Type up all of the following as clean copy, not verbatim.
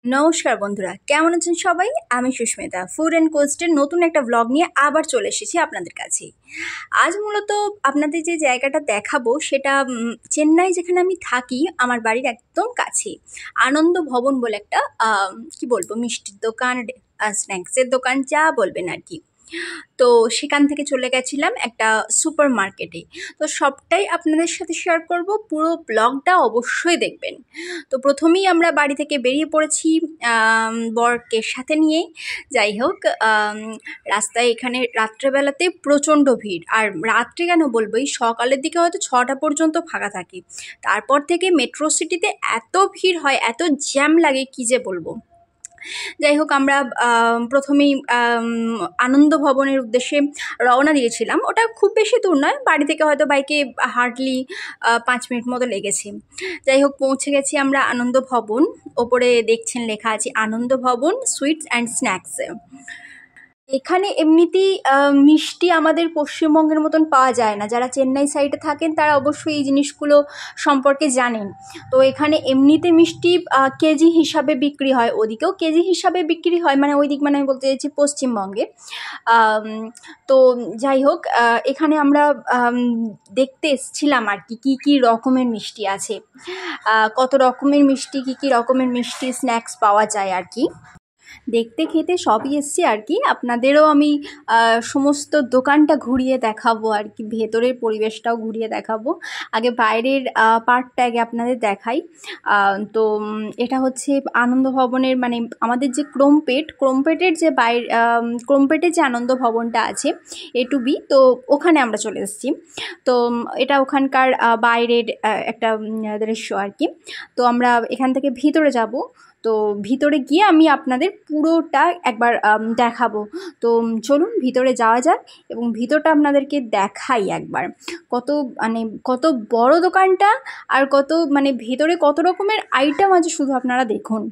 নমস্কার বন্ধুরা, কেমন আছেন সবাই? আমি সুস্মিতা ফুড অ্যান্ড কোস্টের নতুন একটা ব্লগ নিয়ে আবার চলে এসেছি আপনাদের কাছে। আজ মূলত আপনাদের যে জায়গাটা দেখাবো সেটা চেন্নাই, যেখানে আমি থাকি, আমার বাড়ির একদম কাছে আনন্দ ভবন বলে একটা কি বলবো, মিষ্টির দোকান, স্ন্যাক্সের দোকান, যা বলবেন আর কি। তো সেখান থেকে চলে গেছিলাম একটা সুপার মার্কেটে। তো সবটাই আপনাদের সাথে শেয়ার করব, পুরো ব্লগটা অবশ্যই দেখবেন। তো প্রথমেই আমরা বাড়ি থেকে বেরিয়ে পড়েছি বরকে সাথে নিয়ে। যাই হোক, রাস্তায় এখানে রাত্রেবেলাতে প্রচণ্ড ভিড়, আর রাত্রে কেন বলবো, এই সকালের দিকে হয়তো 6টা পর্যন্ত ফাঁকা থাকে, তারপর থেকে মেট্রো সিটিতে এত ভিড় হয়, এত জ্যাম লাগে, কী যে বলবো। যাই হোক, আমরা প্রথমেই আনন্দ ভবনের উদ্দেশ্যে রওনা দিয়েছিলাম। ওটা খুব বেশি দূর নয়, বাড়ি থেকে হয়তো বাইকে হার্ডলি 5 মিনিট মতো লেগেছে। যাই হোক, পৌঁছে গেছি আমরা আনন্দ ভবন। ওপরে দেখছেন লেখা আছে আনন্দ ভবন সুইটস অ্যান্ড স্ন্যাক্স। এখানে এমনিতেই মিষ্টি আমাদের পশ্চিমবঙ্গের মতন পাওয়া যায় না। যারা চেন্নাই সাইডে থাকেন তারা অবশ্যই এই জিনিসগুলো সম্পর্কে জানেন। তো এখানে এমনিতে মিষ্টি কেজি হিসাবে বিক্রি হয়, ওদিকেও কেজি হিসাবে বিক্রি হয়, মানে ওই দিক, মানে আমি বলতে চাইছি পশ্চিমবঙ্গে। তো যাই হোক, এখানে আমরা দেখতে এসেছিলাম আর কি, কী কী রকমের মিষ্টি আছে, কত রকমের মিষ্টি, কী কী রকমের মিষ্টি স্ন্যাক্স পাওয়া যায় আর কি। দেখতে খেতে সবই এসছি আর কি। আপনাদেরও আমি সমস্ত দোকানটা ঘুরিয়ে দেখাবো আর কি, ভেতরের পরিবেশটাও ঘুরিয়ে দেখাবো। আগে বাইরের পার্টটা আগে আপনাদের দেখাই। তো এটা হচ্ছে আনন্দ ভবনের, মানে আমাদের যে ক্রোমপেটের যে ক্রোমপেটের যে আনন্দ ভবনটা আছে A to B, তো ওখানে আমরা চলে এসেছি। তো এটা ওখানকার বাইরের একটা দৃশ্য আর কি। তো আমরা এখান থেকে ভিতরে যাব। তো ভিতরে গিয়ে আমি আপনাদের পুরোটা একবার দেখাবো। তো চলুন ভিতরে যাওয়া যাক এবং ভিতরটা আপনাদেরকে দেখাই একবার। কত বড় দোকানটা, আর ভেতরে কত রকমের আইটেম আছে শুধু আপনারা দেখুন।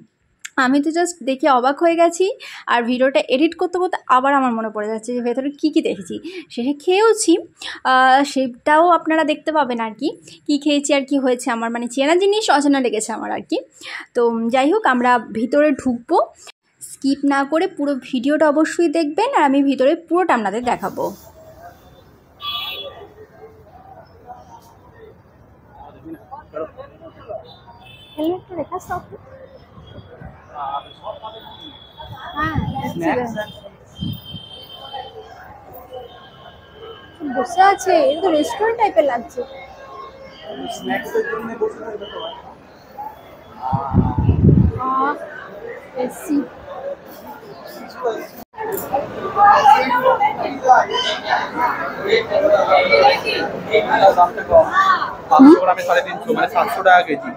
আমি তো জাস্ট দেখে অবাক হয়ে গেছি, আর ভিডিওটা এডিট করতে করতে আবার আমার মনে পড়ে যাচ্ছে যে ভেতরে কী কী দেখেছি। শেষে খেয়েওছি, সেটাও আপনারা দেখতে পাবেন আর কি, কী খেয়েছি আর কি হয়েছে আমার, মানে চেনা জিনিস অচেনা লেগেছে আমার আর কি। তো যাই হোক, আমরা ভিতরে ঢুকবো। স্কিপ না করে পুরো ভিডিওটা অবশ্যই দেখবেন, আর আমি ভিতরে পুরোটা আপনাদের দেখাবো। হেলমেটটা দেখা সব বসে আছে, এটা তো রেস্টুরেন্ট টাইপের লাগছে। এসি গ্রামে 350, মানে 700 টাকা কেজি।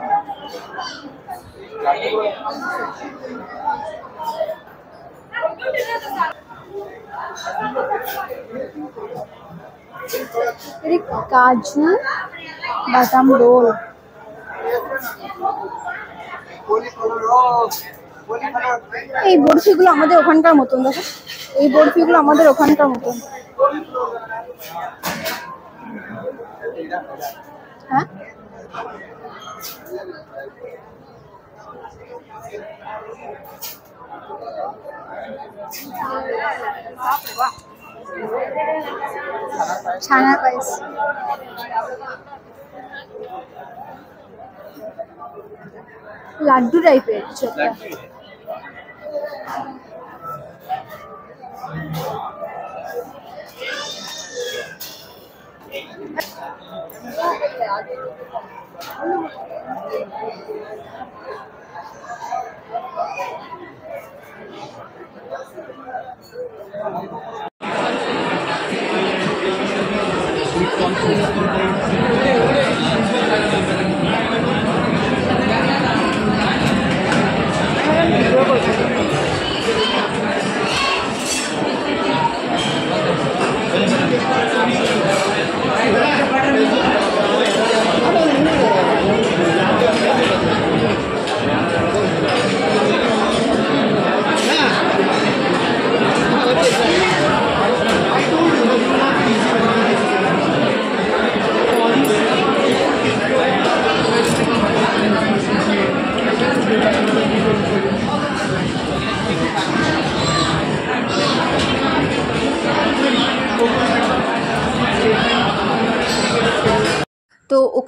কাজু বাদাম রোল, এই বরফিগুলো আমাদের ওখানকার মতন, দেখো এই বরফিগুলো আমাদের ওখানকার মতন। হ্যাঁ, ছানার পায়েস, লাড্ডু টাইপের কিছু একটা।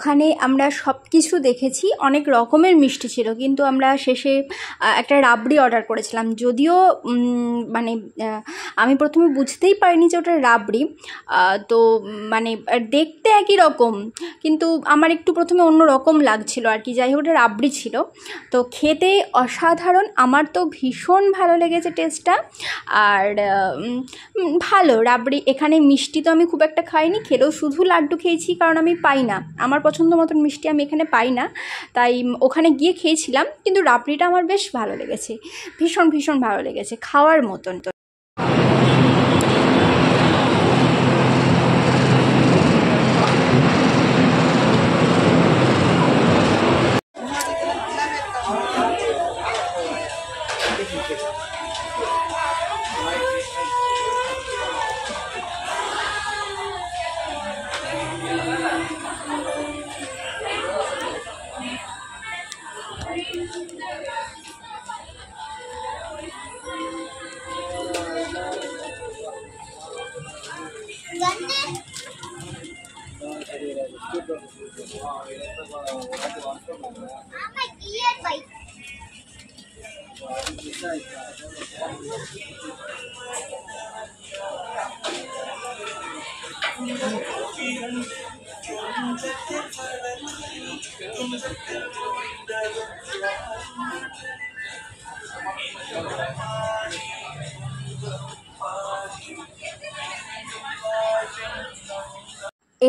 ওখানে আমরা সব কিছু দেখেছি, অনেক রকমের মিষ্টি ছিল, কিন্তু আমরা শেষে একটা রাবড়ি অর্ডার করেছিলাম। যদিও মানে আমি প্রথমে বুঝতেই পারিনি যে ওটা রাবড়ি, তো মানে দেখতে একই রকম, কিন্তু আমার একটু প্রথমে অন্য রকম লাগছিল আর কি। যাই হোক, ওটা রাবড়ি ছিল, তো খেতে অসাধারণ। আমার তো ভীষণ ভালো লেগেছে টেস্টটা। আর ভালো রাবড়ি। এখানে মিষ্টি তো আমি খুব একটা খাইনি, খেলেও শুধু লাড্ডু খেয়েছি, কারণ আমি পাই না, আমার পছন্দ মতন মিষ্টি আমি এখানে পাই না, তাই ওখানে গিয়ে খেয়েছিলাম। কিন্তু রাবড়িটা আমার বেশ ভালো লেগেছে, ভীষণ ভীষণ ভালো লেগেছে, খাওয়ার মতন।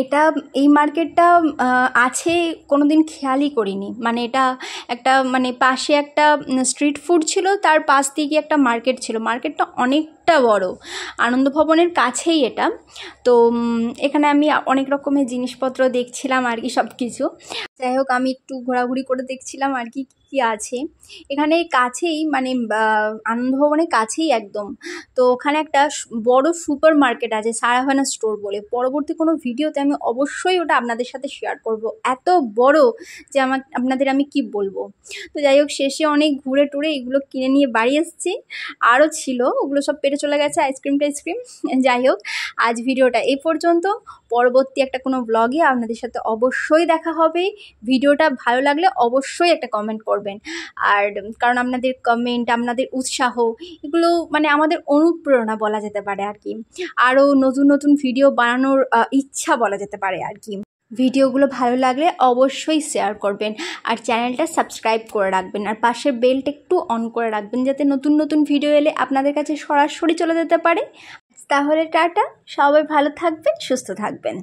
এটা এই মার্কেটটা আছে কোনোদিন খেয়ালই করিনি। মানে এটা একটা মানে পাশে একটা স্ট্রিট ফুড ছিল, তার পাশ দিয়ে গিয়ে একটা মার্কেট ছিল। মার্কেটটা অনেকটা বড়, আনন্দ ভবনের কাছেই এটা। তো এখানে আমি অনেক রকমের জিনিসপত্র দেখছিলাম আর কি, সব কিছু। যাই হোক, আমি একটু ঘোরাঘুরি করে দেখছিলাম আর কি কী আছে এখানে কাছেই, মানে আনন্দ ভবনের কাছেই একদম। তো ওখানে একটা বড় সুপার মার্কেট আছে, সারাভানা স্টোর বলে। পরবর্তী কোনো ভিডিওতে আমি অবশ্যই ওটা আপনাদের সাথে শেয়ার করব। এত বড় যে আপনাদের আমি কি বলবো। তো যাই হোক, শেষে অনেক ঘুরে টুরে এগুলো কিনে নিয়ে বাড়ি এসেছি। আরও ছিল, ওগুলো সব পেটে চলে গেছে, আইসক্রিম টাইসক্রিম। যাই হোক, আজ ভিডিওটা এই পর্যন্ত। পরবর্তী একটা কোনো ব্লগে আপনাদের সাথে অবশ্যই দেখা হবে। ভিডিওটা ভালো লাগলে অবশ্যই একটা কমেন্ট করবেন। আর কারণ আপনাদের কমেন্ট, আপনাদের উৎসাহ, এগুলো মানে আমাদের অনুপ্রেরণা বলা যেতে পারে আর কি। আরও নতুন নতুন ভিডিও বানানোর ইচ্ছা বলা যেতে পারে আর কি। ভিডিওগুলো ভালো লাগলে অবশ্যই শেয়ার করবেন, আর চ্যানেলটা সাবস্ক্রাইব করে রাখবেন, আর পাশের বেলটা একটু অন করে রাখবেন, যাতে নতুন নতুন ভিডিও এলে আপনাদের কাছে সরাসরি চলে যেতে পারে। তাহলে টাটা, সবাই ভালো থাকবেন, সুস্থ থাকবেন।